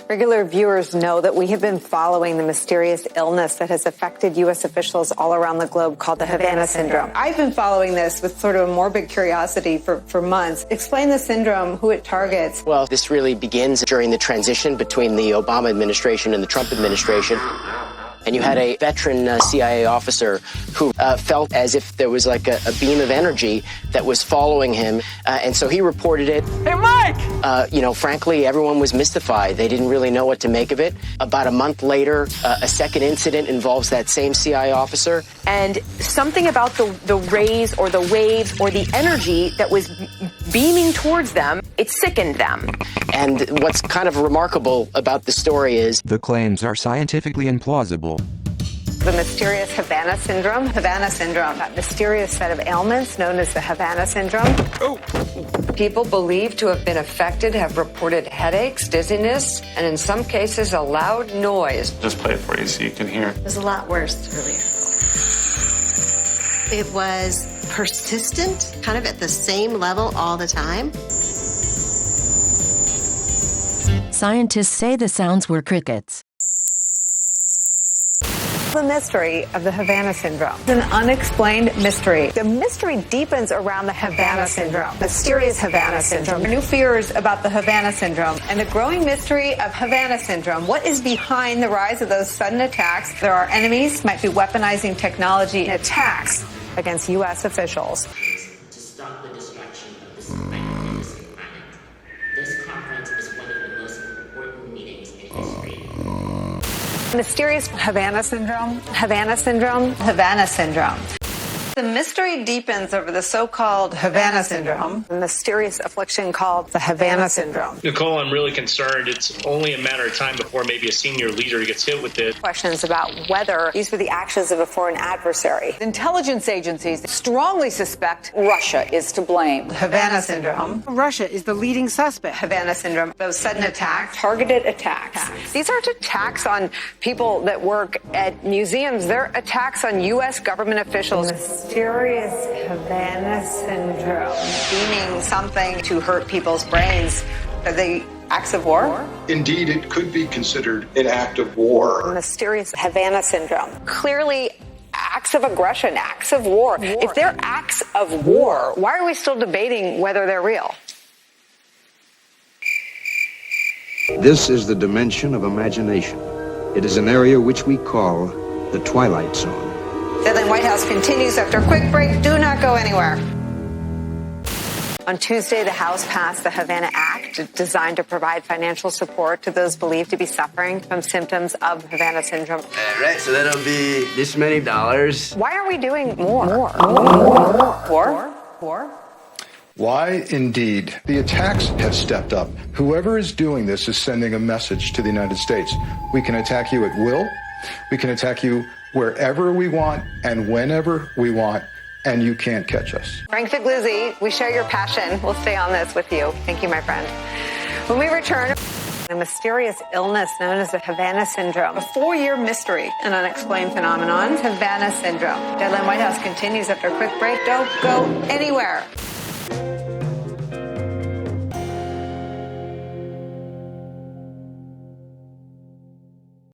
Regular viewers know that we have been following the mysterious illness that has affected U.S. officials all around the globe called the Havana syndrome. I've been following this with sort of a morbid curiosity for months. Explain the syndrome, who it targets. Well, this really begins during the transition between the Obama administration and the Trump administration. And you had a veteran CIA officer who felt as if there was like a beam of energy that was following him. And so he reported it. Hey, Mike! Frankly, everyone was mystified. They didn't really know what to make of it. About a month later, a second incident involves that same CIA officer. And something about the rays or the waves or the energy that was beaming towards them, it sickened them. And what's kind of remarkable about the story is the claims are scientifically implausible. The mysterious Havana syndrome. Havana syndrome, that mysterious set of ailments known as the Havana syndrome. Oh. People believed to have been affected have reported headaches, dizziness, and in some cases a loud noise. Just play it for you so you can hear. It was a lot worse earlier. It was persistent, kind of at the same level all the time. Scientists say the sounds were crickets. The mystery of the Havana syndrome. It's an unexplained mystery. The mystery deepens around the Havana syndrome, mysterious Havana syndrome. New fears about the Havana syndrome and the growing mystery of Havana syndrome. What is behind the rise of those sudden attacks? There are enemies, might be weaponizing technology and attacks against U.S. officials. To stop the destruction of this planet. This conference is one of the most important meetings in history. Mysterious Havana syndrome, Havana syndrome, Havana syndrome. The mystery deepens over the so-called Havana syndrome, the mysterious affliction called the Havana syndrome. Nicole, I'm really concerned. It's only a matter of time before maybe a senior leader gets hit with it. Questions about whether these were the actions of a foreign adversary. Intelligence agencies strongly suspect Russia is to blame. The Havana syndrome. Russia is the leading suspect. Havana syndrome. Those sudden attacks, targeted attacks. These aren't attacks on people that work at museums. They're attacks on U.S. government officials. Mysterious Havana syndrome. Beaming something to hurt people's brains. Are they acts of war? Indeed, it could be considered an act of war. Mysterious Havana syndrome. Clearly acts of aggression, acts of war. If they're acts of war, why are we still debating whether they're real? This is the dimension of imagination. It is an area which we call the Twilight Zone. The White House continues after a quick break. Do not go anywhere. On Tuesday, the House passed the Havana Act, designed to provide financial support to those believed to be suffering from symptoms of Havana syndrome. Right, so that'll be this many dollars. Why are we doing more? War? Why, indeed. The attacks have stepped up. Whoever is doing this is sending a message to the United States. We can attack you at will. We can attack you wherever we want and whenever we want, and you can't catch us. Frank Figluzzi, we share your passion. We'll stay on this with you. Thank you, my friend. When we return, a mysterious illness known as the Havana syndrome. A 4-year mystery, an unexplained phenomenon, Havana syndrome. Deadline White House continues after a quick break. Don't go anywhere.